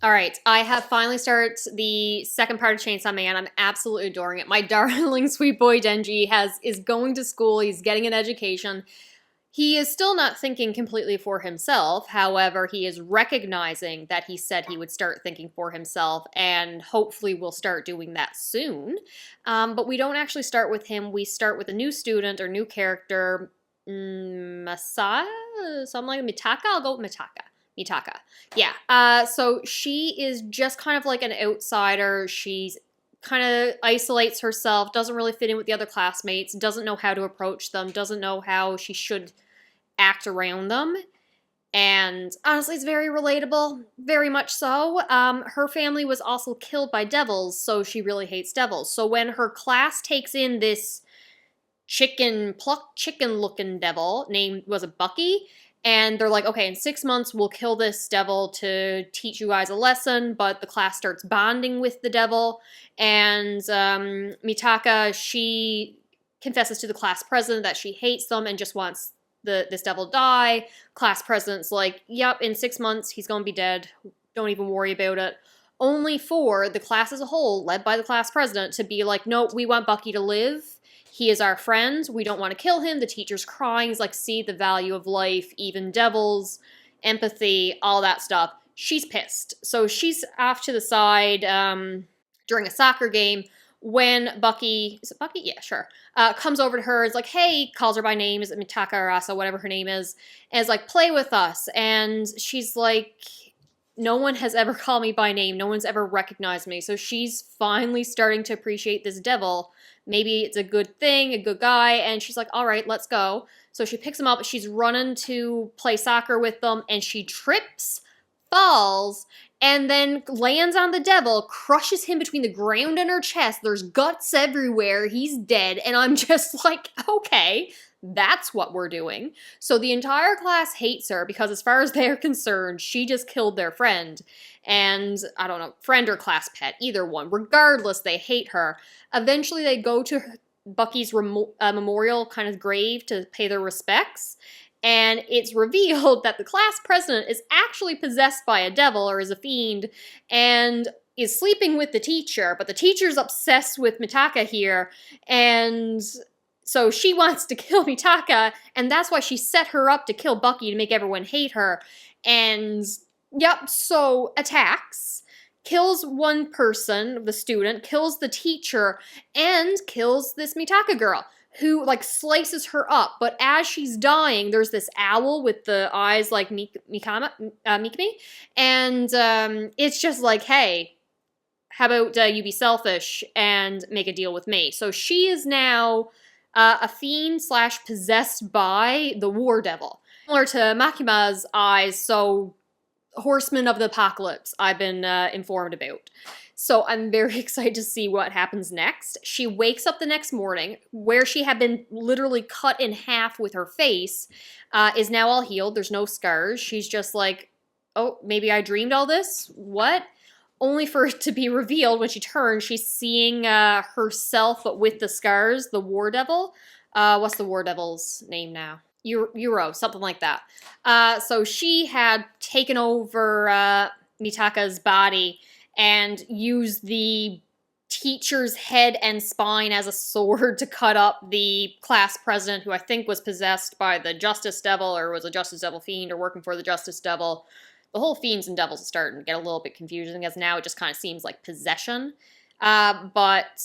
All right, I have finally started the second part of Chainsaw Man. I'm absolutely adoring it. My darling sweet boy Denji is going to school. He's getting an education. He is still not thinking completely for himself. However, he is recognizing that he said he would start thinking for himself, and hopefully will start doing that soon. But we don't actually start with him. We start with a new student or new character, Masaya, something like Mitaka. I'll go with Mitaka. Mitaka. Yeah. So she is just kind of like an outsider. She's kind of isolates herself, doesn't really fit in with the other classmates, doesn't know how to approach them, doesn't know how she should act around them. And honestly, it's very relatable, very much so. Her family was also killed by devils, so she really hates devils. So when her class takes in this plucked chicken looking devil named, was it Bucky? And they're like, okay, in 6 months, we'll kill this devil to teach you guys a lesson. But the class starts bonding with the devil. And Mitaka, she confesses to the class president that she hates them and just wants this devil to die. Class president's like, yep, in 6 months, he's going to be dead. Don't even worry about it. Only for the class as a whole, led by the class president, to be like, nope, we want Bucky to live. He is our friend. We don't want to kill him. The teacher's crying. He's like, see the value of life, even devils, empathy, all that stuff. She's pissed. So she's off to the side during a soccer game when Bucky, is it Bucky? Yeah, sure. Comes over to her, is like, hey, calls her by name, is it Mitaka or Asa, whatever her name is, and is like, play with us. And she's like, no one has ever called me by name. No one's ever recognized me. So she's finally starting to appreciate this devil. Maybe it's a good thing, a good guy, and she's like, all right, let's go. So she picks him up, she's running to play soccer with them, and she trips, falls, and then lands on the devil, crushes him between the ground and her chest. There's guts everywhere. He's dead, and I'm just like, okay, that's what we're doing. So the entire class hates her because as far as they're concerned, she just killed their friend. And, I don't know, friend or class pet, either one. Regardless, they hate her. Eventually, they go to Bucky's memorial kind of grave to pay their respects. And it's revealed that the class president is actually possessed by a devil or is a fiend and is sleeping with the teacher. But the teacher's obsessed with Mitaka here. And so she wants to kill Mitaka, and that's why she set her up to kill Bucky to make everyone hate her. And, yep, so attacks, kills one person, the student, kills the teacher, and kills this Mitaka girl, who, like, slices her up. But as she's dying, there's this owl with the eyes like Mikami, and it's just like, hey, how about you be selfish and make a deal with me? So she is now a fiend / possessed by the war devil. Similar to Makima's eyes, so horseman of the apocalypse, I've been informed about. So I'm very excited to see what happens next. She wakes up the next morning, where she had been literally cut in half with her face, is now all healed. There's no scars. She's just like, oh, maybe I dreamed all this? What? Only for it to be revealed when she turns, she's seeing herself, but with the scars, the War Devil. What's the War Devil's name now? Euro, something like that. So she had taken over Mitaka's body and used the teacher's head and spine as a sword to cut up the class president, who I think was possessed by the Justice Devil, or was a Justice Devil fiend, or working for the Justice Devil. The whole fiends and devils is starting to get a little bit confusing, as now it just kind of seems like possession. But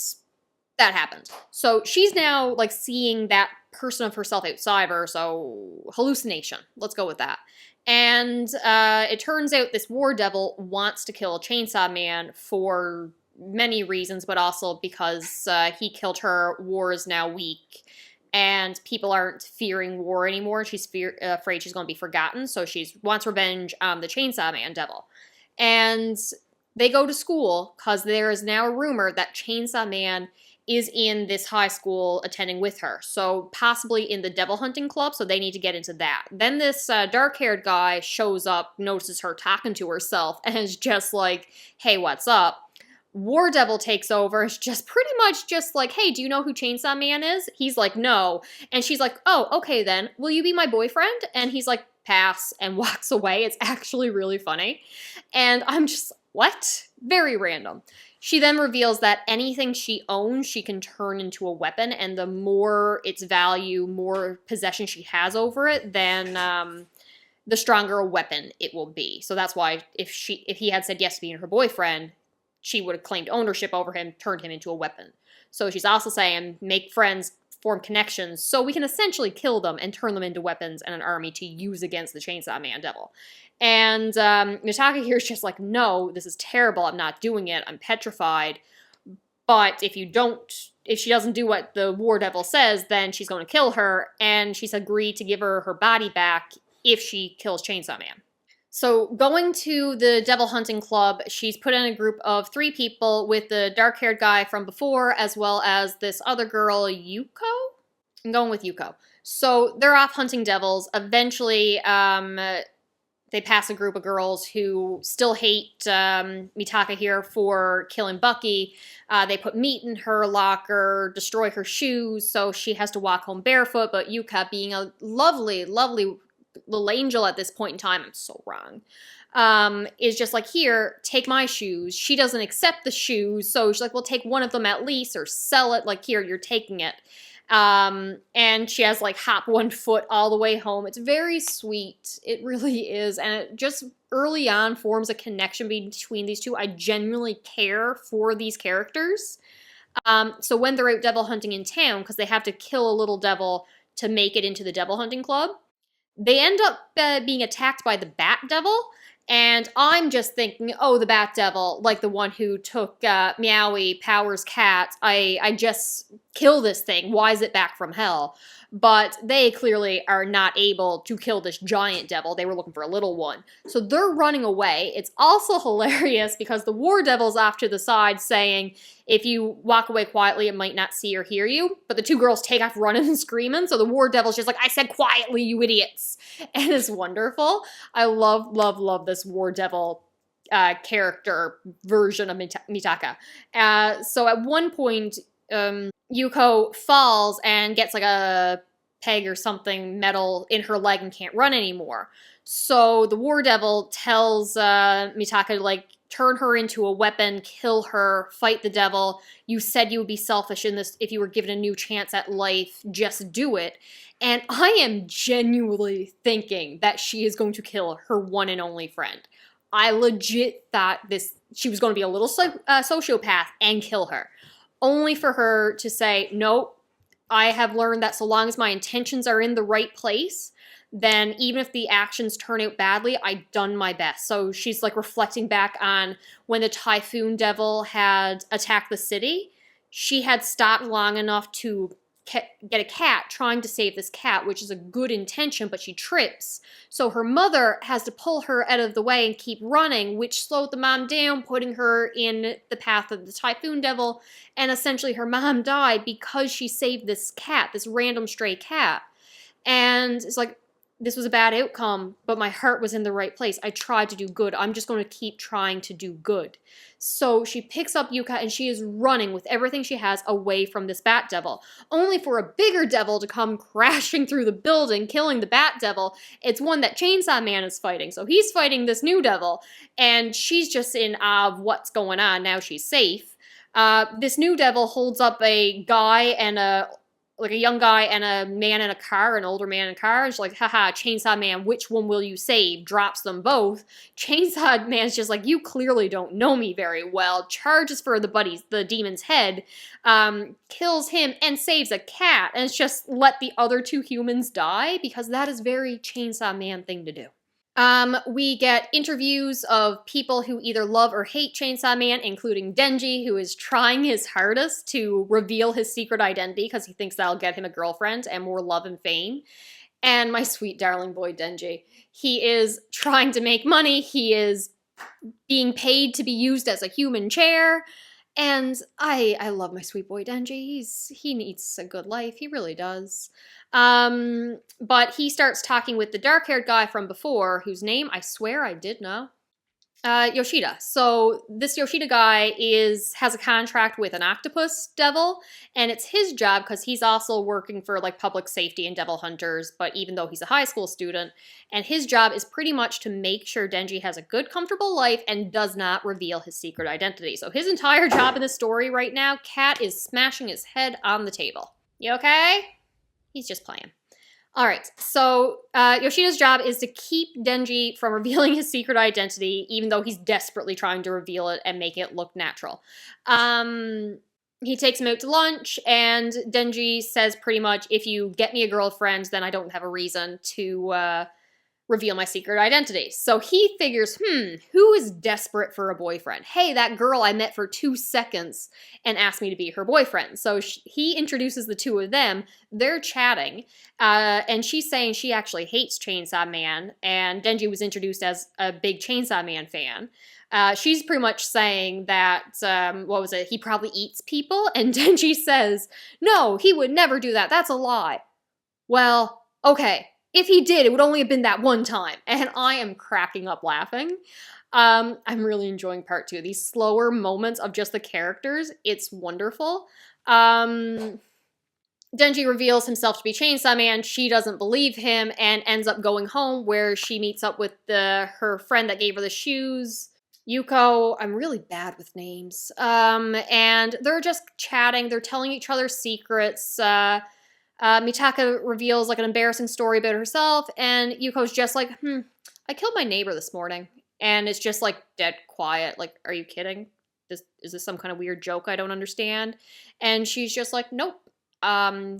that happened. So she's now like seeing that person of herself outside her, so hallucination. Let's go with that. And it turns out this war devil wants to kill Chainsaw Man for many reasons, but also because he killed her. War is now weak. And people aren't fearing war anymore. She's afraid she's going to be forgotten, so she wants revenge on the Chainsaw Man devil. And they go to school because there is now a rumor that Chainsaw Man is in this high school attending with her. So possibly in the devil hunting club, so they need to get into that. Then this dark-haired guy shows up, notices her talking to herself, and is just like, hey, what's up? War Devil takes over. It's just pretty much just like, hey, do you know who Chainsaw Man is? He's like, no. And she's like, oh, okay then. Will you be my boyfriend? And he's like, pass and walks away. It's actually really funny. And I'm just, what? Very random. She then reveals that anything she owns, she can turn into a weapon, and the more its value, more possession she has over it, then the stronger a weapon it will be. So that's why if he had said yes to being her boyfriend, she would have claimed ownership over him, turned him into a weapon. So she's also saying, make friends, form connections, so we can essentially kill them and turn them into weapons and an army to use against the Chainsaw Man devil. And Mitaka here is just like, no, this is terrible, I'm not doing it, I'm petrified. But if she doesn't do what the war devil says, then she's going to kill her, and she's agreed to give her her body back if she kills Chainsaw Man. So going to the devil hunting club, she's put in a group of 3 people with the dark-haired guy from before, as well as this other girl, Yuko? I'm going with Yuko. So they're off hunting devils. Eventually, they pass a group of girls who still hate Mitaka here for killing Bucky. They put meat in her locker, destroy her shoes, so she has to walk home barefoot, but Yuka, being a lovely, lovely little angel at this point in time, I'm so wrong, is just like, here, take my shoes. She doesn't accept the shoes, so she's like, well, take one of them at least, or sell it, like, here, you're taking it. And she has, like, hop one foot all the way home. It's very sweet. It really is, and it just early on forms a connection between these two. I genuinely care for these characters. So when they're out devil hunting in town, because they have to kill a little devil to make it into the devil hunting club, they end up being attacked by the Bat Devil, and I'm just thinking, oh, the Bat Devil, like the one who took Meowie, Power's cat, I just kill this thing, why is it back from hell? But they clearly are not able to kill this giant devil, they were looking for a little one. So they're running away. It's also hilarious because the War Devil's off to the side saying, if you walk away quietly, it might not see or hear you. But the 2 girls take off running and screaming, so the War Devil's just like, I said quietly, you idiots. And it's wonderful. I love, love, love this War Devil character version of Mitaka. So at one point, Yuko falls and gets like a peg or something metal in her leg and can't run anymore. So the War Devil tells Mitaka to like turn her into a weapon, kill her, fight the devil. You said you would be selfish in this if you were given a new chance at life, just do it. And I am genuinely thinking that she is going to kill her one and only friend. I legit thought she was going to be a little sociopath and kill her. Only for her to say, nope, I have learned that so long as my intentions are in the right place, then even if the actions turn out badly, I've done my best. So she's like reflecting back on when the Typhoon Devil had attacked the city. She had stopped long enough to get a cat, trying to save this cat, which is a good intention, but she trips. So her mother has to pull her out of the way and keep running, which slowed the mom down, putting her in the path of the Typhoon Devil, and essentially her mom died because she saved this cat, this random stray cat. And it's like, this was a bad outcome, but my heart was in the right place. I tried to do good. I'm just going to keep trying to do good. So she picks up Yuka and she is running with everything she has away from this Bat Devil, only for a bigger devil to come crashing through the building, killing the Bat Devil. It's one that Chainsaw Man is fighting. So he's fighting this new devil, and she's just in awe of what's going on. Now she's safe. This new devil holds up a guy and a young guy and a man in a car, an older man in a car. And she's like, haha, Chainsaw Man, which one will you save? Drops them both. Chainsaw Man's just like, you clearly don't know me very well. Charges for the demon's head, kills him, and saves a cat. And it's just let the other 2 humans die, because that is very Chainsaw Man thing to do. We get interviews of people who either love or hate Chainsaw Man, including Denji, who is trying his hardest to reveal his secret identity because he thinks that'll get him a girlfriend and more love and fame. And my sweet darling boy Denji. He is trying to make money. He is being paid to be used as a human chair. And I love my sweet boy Denji. He needs a good life. He really does. But he starts talking with the dark-haired guy from before, whose name I swear I did know. Yoshida. So this Yoshida guy has a contract with an octopus devil, and it's his job because he's also working for like public safety and devil hunters. But even though he's a high school student, and his job is pretty much to make sure Denji has a good, comfortable life and does not reveal his secret identity. So his entire job in the story right now, Cat is smashing his head on the table. You okay? He's just playing. All right, so Yoshida's job is to keep Denji from revealing his secret identity, even though he's desperately trying to reveal it and make it look natural. He takes him out to lunch, and Denji says pretty much, if you get me a girlfriend, then I don't have a reason to reveal my secret identity. So he figures, who is desperate for a boyfriend? Hey, that girl I met for 2 seconds and asked me to be her boyfriend. So he introduces the two of them. They're chatting, and she's saying she actually hates Chainsaw Man, and Denji was introduced as a big Chainsaw Man fan. She's pretty much saying that, he probably eats people, and Denji says, no, he would never do that, that's a lie. Well, okay. If he did, it would only have been that one time. And I am cracking up laughing. I'm really enjoying part 2. These slower moments of just the characters, it's wonderful. Denji reveals himself to be Chainsaw Man. She doesn't believe him and ends up going home where she meets up with her friend that gave her the shoes, Yuko. I'm really bad with names. And they're just chatting. They're telling each other secrets. Mitaka reveals like an embarrassing story about herself, and Yuko's just like, I killed my neighbor this morning. And it's just like dead quiet. Like, are you kidding? Is this some kind of weird joke I don't understand? And she's just like, nope.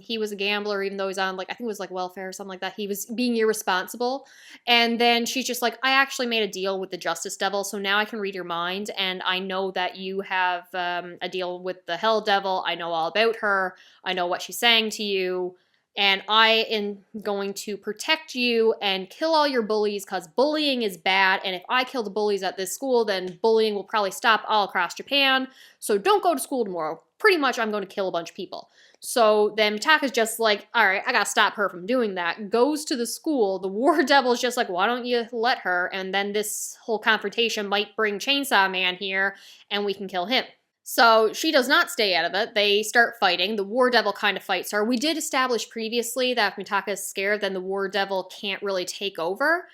He was a gambler, even though he's on like, I think it was like welfare or something like that. He was being irresponsible. And then she's just like, I actually made a deal with the Justice Devil, so now I can read your mind, and I know that you have a deal with the Hell Devil. I know all about her. I know what she's saying to you. And I am going to protect you and kill all your bullies because bullying is bad. And if I kill the bullies at this school, then bullying will probably stop all across Japan. So don't go to school tomorrow. Pretty much I'm going to kill a bunch of people. So then Mitaka's just like, all right, I gotta stop her from doing that. Goes to the school. The War Devil's just like, why don't you let her? And then this whole confrontation might bring Chainsaw Man here and we can kill him. So she does not stay out of it. They start fighting. The War Devil kind of fights her. We did establish previously that if Mitaka is scared, then the War Devil can't really take over.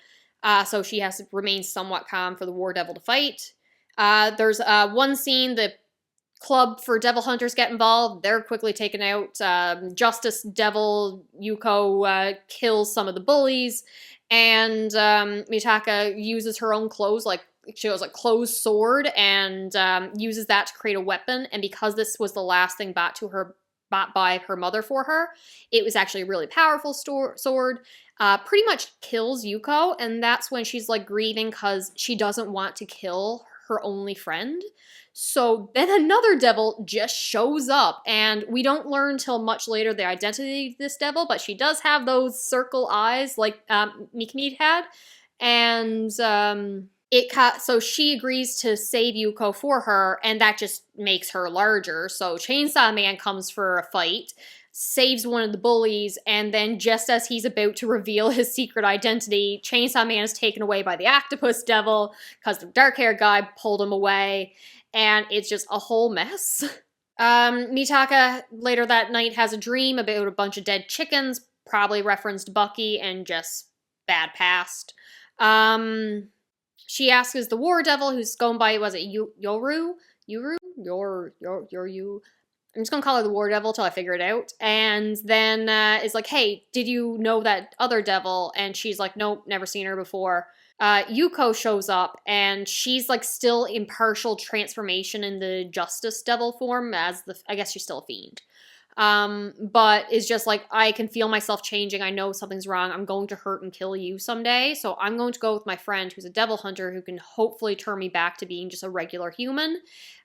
So she has to remain somewhat calm for the War Devil to fight. There's one scene, the club for devil hunters get involved. They're quickly taken out. Justice Devil Yuko kills some of the bullies. And Mitaka uses her own clothes, like she has a closed sword, and uses that to create a weapon. And because this was the last thing bought by her mother for her, it was actually a really powerful sword. Pretty much kills Yuko, and that's when she's like grieving because she doesn't want to kill her only friend. So then another devil just shows up, and we don't learn till much later the identity of this devil, but she does have those circle eyes like Mikini had, and so she agrees to save Yuko for her, and that just makes her larger. So Chainsaw Man comes for a fight, saves one of the bullies, and then just as he's about to reveal his secret identity, Chainsaw Man is taken away by the octopus devil because the dark-haired guy pulled him away, and it's just a whole mess. Mitaka later that night has a dream about a bunch of dead chickens, probably referenced Bucky and just bad past. She asks is the War Devil, who's going by, was it Yoru? Yoru? I'm just gonna call her the War Devil till I figure it out. And then is like, hey, did you know that other devil? And she's like, nope, never seen her before. Yuko shows up, and she's like still in partial transformation in the Justice Devil form, I guess she's still a fiend. But is just like, I can feel myself changing. I know something's wrong. I'm going to hurt and kill you someday. So I'm going to go with my friend who's a devil hunter who can hopefully turn me back to being just a regular human.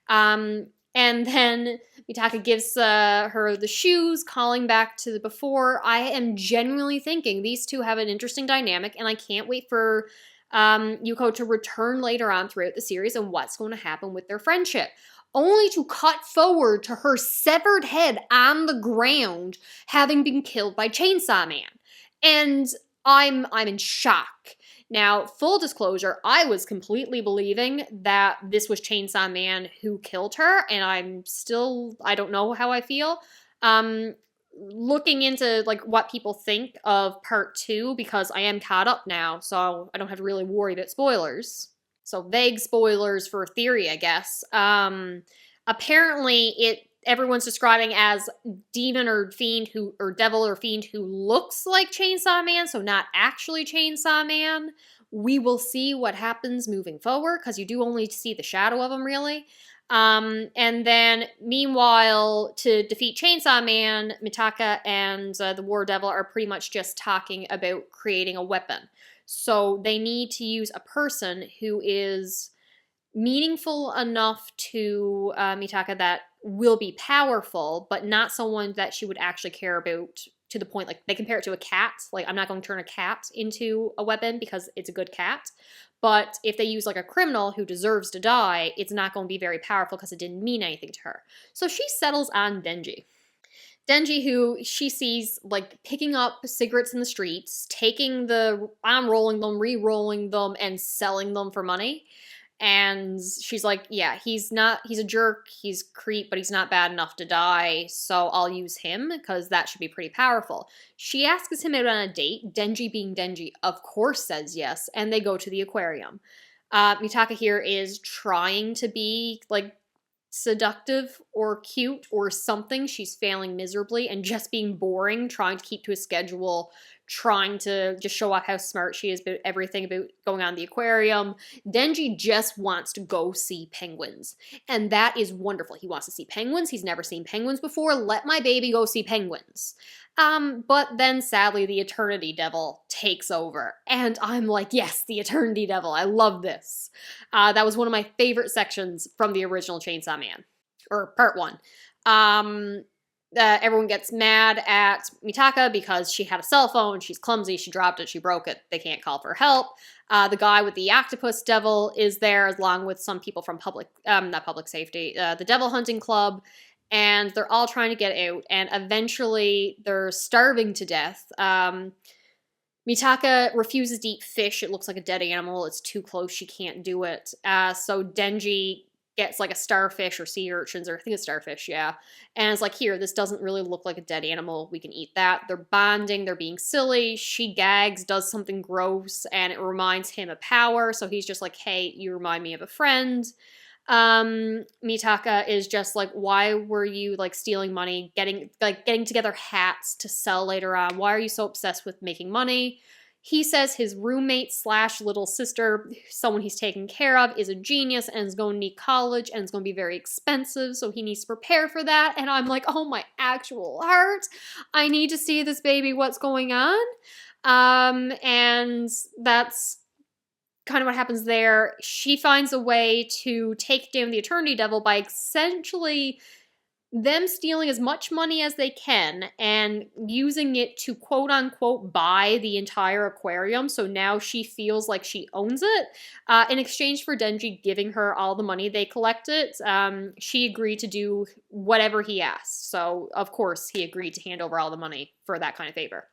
And then Mitaka gives her the shoes, calling back to the before. I am genuinely thinking these two have an interesting dynamic, and I can't wait for Yuko to return later on throughout the series and what's going to happen with their friendship. Only to cut forward to her severed head on the ground, having been killed by Chainsaw Man. And I'm in shock. Now, full disclosure, I was completely believing that this was Chainsaw Man who killed her, and I don't know how I feel. Looking into like what people think of part 2, because I am caught up now, so I don't have to really worry about spoilers. So vague spoilers for theory, I guess. Apparently everyone's describing as demon or fiend who, or devil or fiend who looks like Chainsaw Man, so not actually Chainsaw Man. We will see what happens moving forward, because you do only see the shadow of him, really. And then, meanwhile, to defeat Chainsaw Man, Mitaka and the War Devil are pretty much just talking about creating a weapon. So they need to use a person who is meaningful enough to Mitaka that will be powerful, but not someone that she would actually care about, to the point, like, they compare it to a cat. Like, I'm not going to turn a cat into a weapon because it's a good cat. But if they use, like, a criminal who deserves to die, it's not going to be very powerful because it didn't mean anything to her. So she settles on Denji. Denji, who she sees, like, picking up cigarettes in the streets, unrolling them, re-rolling them, and selling them for money. And she's like, yeah, he's a jerk, he's a creep, but he's not bad enough to die, so I'll use him, because that should be pretty powerful. She asks him out on a date. Denji, being Denji, of course says yes, and they go to the aquarium. Mitaka here is trying to be, like, seductive or cute or something. She's failing miserably and just being boring, trying to keep to a schedule, trying to just show off how smart she is about everything about going on the aquarium. Denji just wants to go see penguins, and that is wonderful. He wants to see penguins. He's never seen penguins before. Let my baby go see penguins. But then sadly the Eternity Devil takes over, and I'm like, yes, the Eternity Devil, I love this. That was one of my favorite sections from the original Chainsaw Man, or part 1. Everyone gets mad at Mitaka because she had a cell phone, she's clumsy, she dropped it, she broke it, they can't call for help. The guy with the octopus devil is there, along with some people from not public safety, the Devil Hunting Club, and they're all trying to get out, and eventually they're starving to death. Mitaka refuses to eat fish. It looks like a dead animal. It's too close. She can't do it. So Denji gets like a starfish or sea urchins, or I think it's starfish, yeah. And it's like, here, this doesn't really look like a dead animal. We can eat that. They're bonding. They're being silly. She gags, does something gross, and it reminds him of power. So he's just like, hey, you remind me of a friend. Mitaka is just like, why were you like stealing money, getting together hats to sell later on? Why are you so obsessed with making money? He says his roommate / little sister, someone he's taking care of, is a genius and is going to need college and it's going to be very expensive, so he needs to prepare for that. And I'm like, oh my actual heart, I need to see this baby, what's going on? And that's kind of what happens there. She finds a way to take down the Eternity Devil by essentially them stealing as much money as they can and using it to quote-unquote buy the entire aquarium, so now she feels like she owns it. In exchange for Denji giving her all the money they collected, she agreed to do whatever he asked. So, of course, he agreed to hand over all the money for that kind of favor.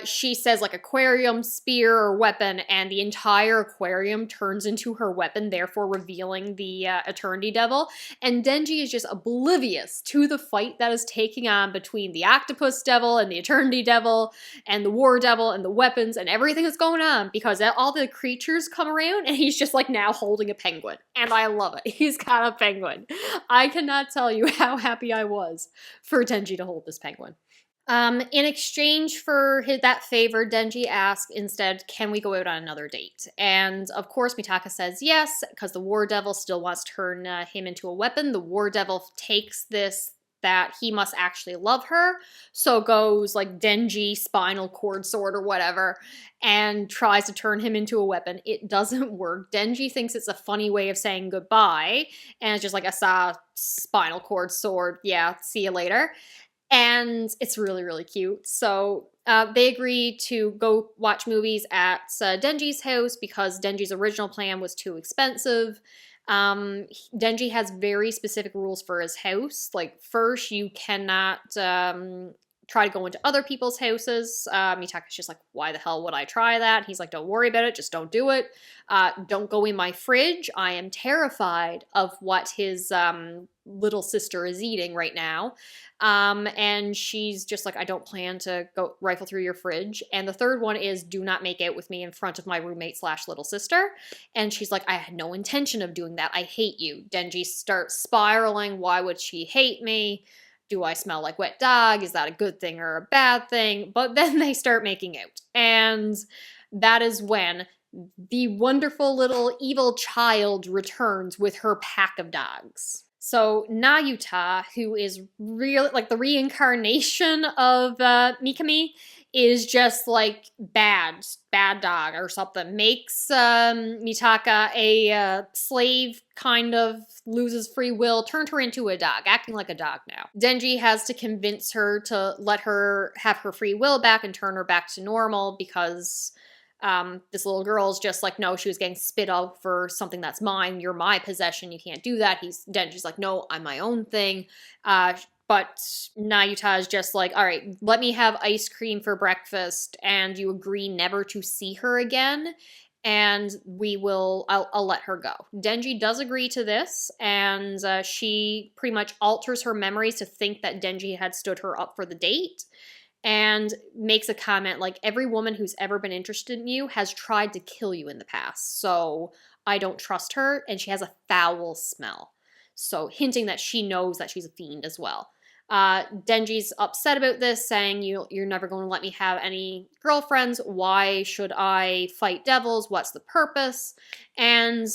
She says like aquarium, spear, or weapon, and the entire aquarium turns into her weapon, therefore revealing the Eternity Devil. And Denji is just oblivious to the fight that is taking on between the Octopus Devil and the Eternity Devil and the War Devil and the weapons and everything that's going on, because all the creatures come around and he's just like now holding a penguin. And I love it. He's got a penguin. I cannot tell you how happy I was for Denji to hold this penguin. In exchange for that favor, Denji asks instead, can we go out on another date? And of course, Mitaka says yes, because the War Devil still wants to turn him into a weapon. The War Devil takes this, that he must actually love her, so goes like Denji spinal cord sword or whatever, and tries to turn him into a weapon. It doesn't work. Denji thinks it's a funny way of saying goodbye, and it's just like, I saw spinal cord sword, yeah, see you later. And it's really, really cute. So they agree to go watch movies at Denji's house because Denji's original plan was too expensive. Denji has very specific rules for his house. Like, first, you cannot try to go into other people's houses. Mitaka's just like, why the hell would I try that? He's like, don't worry about it, just don't do it. Don't go in my fridge. I am terrified of what his little sister is eating right now. And she's just like, I don't plan to go rifle through your fridge. And the third one is, do not make out with me in front of my roommate / little sister. And she's like, I had no intention of doing that. I hate you. Denji starts spiraling. Why would she hate me? Do I smell like wet dog? Is that a good thing or a bad thing? But then they start making out. And that is when the wonderful little evil child returns with her pack of dogs. So Nayuta, who is real, like the reincarnation of Mikami, is just like bad dog or something. Makes Mitaka a slave, kind of loses free will, turned her into a dog, acting like a dog now. Denji has to convince her to let her have her free will back and turn her back to normal because this little girl's just like, no, she was getting spit out for something that's mine. You're my possession. You can't do that. Denji's like, no, I'm my own thing. But Nayuta is just like, all right, let me have ice cream for breakfast, and you agree never to see her again, and I'll let her go. Denji does agree to this, and she pretty much alters her memories to think that Denji had stood her up for the date, and makes a comment like, every woman who's ever been interested in you has tried to kill you in the past, so I don't trust her, and she has a foul smell. So hinting that she knows that she's a fiend as well. Denji's upset about this, saying, you're never going to let me have any girlfriends. Why should I fight devils? What's the purpose? And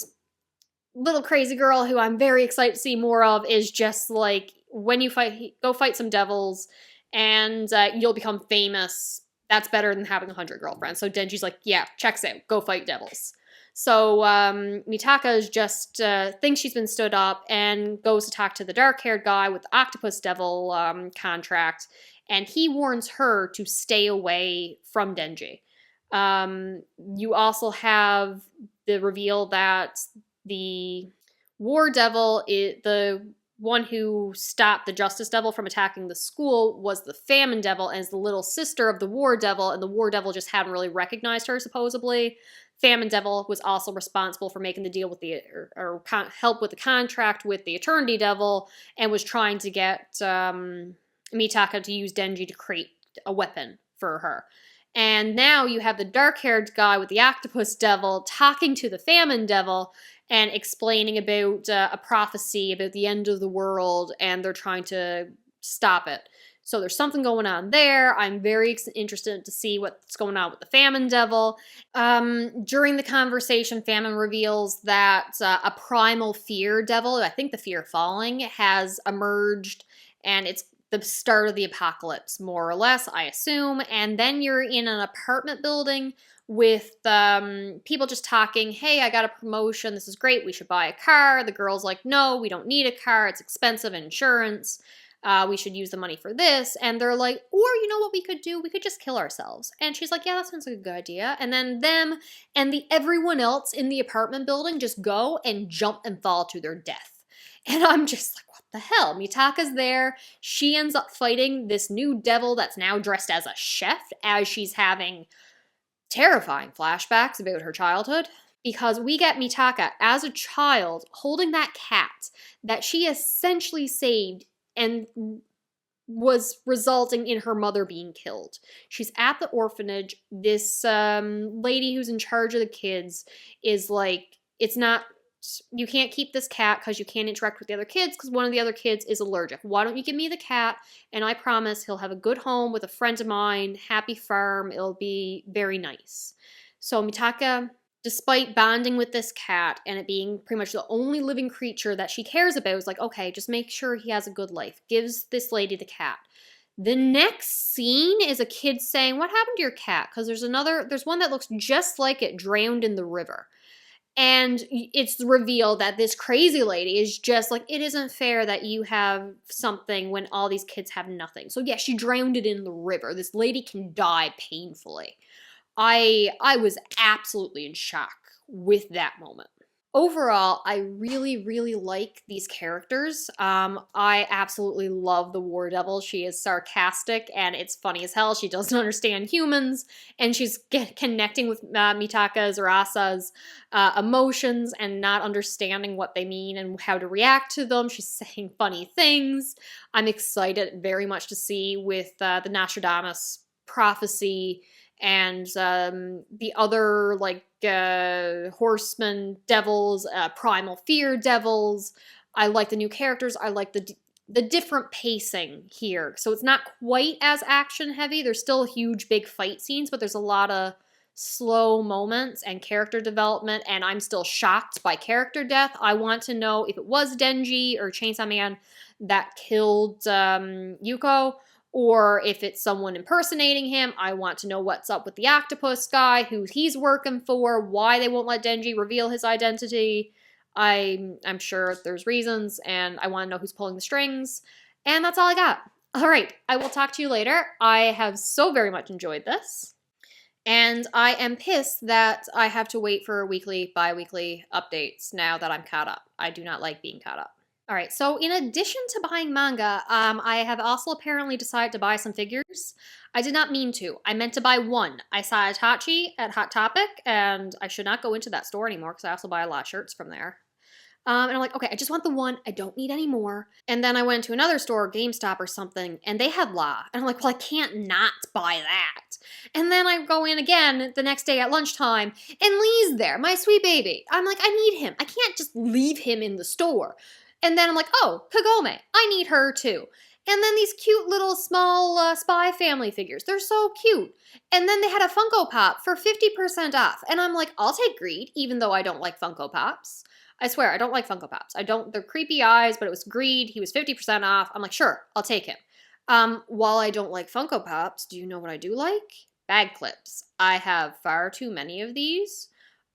little crazy girl, who I'm very excited to see more of, is just like, when you go fight some devils, and you'll become famous. That's better than having 100 girlfriends. So Denji's like, yeah, checks out. Go fight devils. So Mitaka is just thinks she's been stood up and goes to talk to the dark-haired guy with the octopus devil contract, and he warns her to stay away from Denji. You also have the reveal that the war devil, the one who stopped the justice devil from attacking the school, was the famine devil, and is the little sister of the war devil, and the war devil just hadn't really recognized her, supposedly. Famine Devil was also responsible for making the deal with help with the contract with the Eternity Devil, and was trying to get Mitaka to use Denji to create a weapon for her. And now you have the dark-haired guy with the Octopus Devil talking to the Famine Devil and explaining about a prophecy about the end of the world, and they're trying to stop it. So there's something going on there. I'm very interested to see what's going on with the Famine Devil. During the conversation, Famine reveals that a primal fear devil, I think the fear of falling, has emerged, and it's the start of the apocalypse, more or less, I assume. And then you're in an apartment building with people just talking, hey, I got a promotion, this is great, we should buy a car. The girl's like, no, we don't need a car, it's expensive, insurance. We should use the money for this. And they're like, or you know what we could do? We could just kill ourselves. And she's like, yeah, that sounds like a good idea. And then them and everyone else in the apartment building just go and jump and fall to their death. And I'm just like, what the hell? Mitaka's there. She ends up fighting this new devil that's now dressed as a chef, as she's having terrifying flashbacks about her childhood. Because we get Mitaka as a child holding that cat that she essentially saved and was resulting in her mother being killed. She's at the orphanage. This lady who's in charge of the kids is like, you can't keep this cat because you can't interact with the other kids because one of the other kids is allergic. Why don't you give me the cat, and I promise he'll have a good home with a friend of mine, happy farm, it'll be very nice. So Mitaka, despite bonding with this cat and it being pretty much the only living creature that she cares about, is like, okay, just make sure he has a good life. Gives this lady the cat. The next scene is a kid saying, what happened to your cat? Because there's one that looks just like it drowned in the river. And it's revealed that this crazy lady is just like, it isn't fair that you have something when all these kids have nothing. So yeah, she drowned it in the river. This lady can die painfully. I was absolutely in shock with that moment. Overall, I really, really like these characters. I absolutely love the War Devil. She is sarcastic and it's funny as hell. She doesn't understand humans, and she's connecting with Mitaka's or Asa's emotions and not understanding what they mean and how to react to them. She's saying funny things. I'm excited very much to see with the Nostradamus prophecy and the other like horsemen devils, primal fear devils. I like the new characters. I like the different pacing here. So it's not quite as action heavy. There's still huge big fight scenes, but there's a lot of slow moments and character development, and I'm still shocked by character death. I want to know if it was Denji or Chainsaw Man that killed Yuko, or if it's someone impersonating him. I want to know what's up with the octopus guy, who he's working for, why they won't let Denji reveal his identity. I'm sure there's reasons, and I want to know who's pulling the strings. And that's all I got. All right, I will talk to you later. I have so very much enjoyed this. And I am pissed that I have to wait for weekly, bi-weekly updates now that I'm caught up. I do not like being caught up. All right, so in addition to buying manga, I have also apparently decided to buy some figures. I did not mean to. I meant to buy one. I saw Itachi at Hot Topic, and I should not go into that store anymore because I also buy a lot of shirts from there. And I'm like, okay, I just want the one. I don't need any more. And then I went to another store, GameStop or something, and they had La. And I'm like, well, I can't not buy that. And then I go in again the next day at lunchtime, and Lee's there, my sweet baby. I'm like, I need him. I can't just leave him in the store. And then I'm like, oh, Kagome, I need her too. And then these cute little small Spy Family figures. They're so cute. And then they had a Funko Pop for 50% off. And I'm like, I'll take Greed, even though I don't like Funko Pops. I swear, I don't like Funko Pops. They're creepy eyes, but it was Greed. He was 50% off. I'm like, sure, I'll take him. While I don't like Funko Pops, do you know what I do like? Bag clips. I have far too many of these.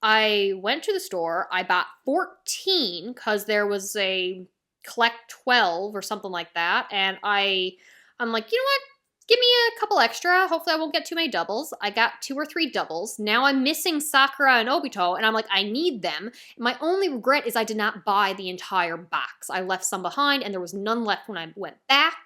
I went to the store. I bought 14 because there was a collect 12 or something like that. And I'm like, you know what? Give me a couple extra. Hopefully I won't get too many doubles. I got 2 or 3 doubles. Now I'm missing Sakura and Obito, and I'm like, I need them. My only regret is I did not buy the entire box. I left some behind, and there was none left when I went back.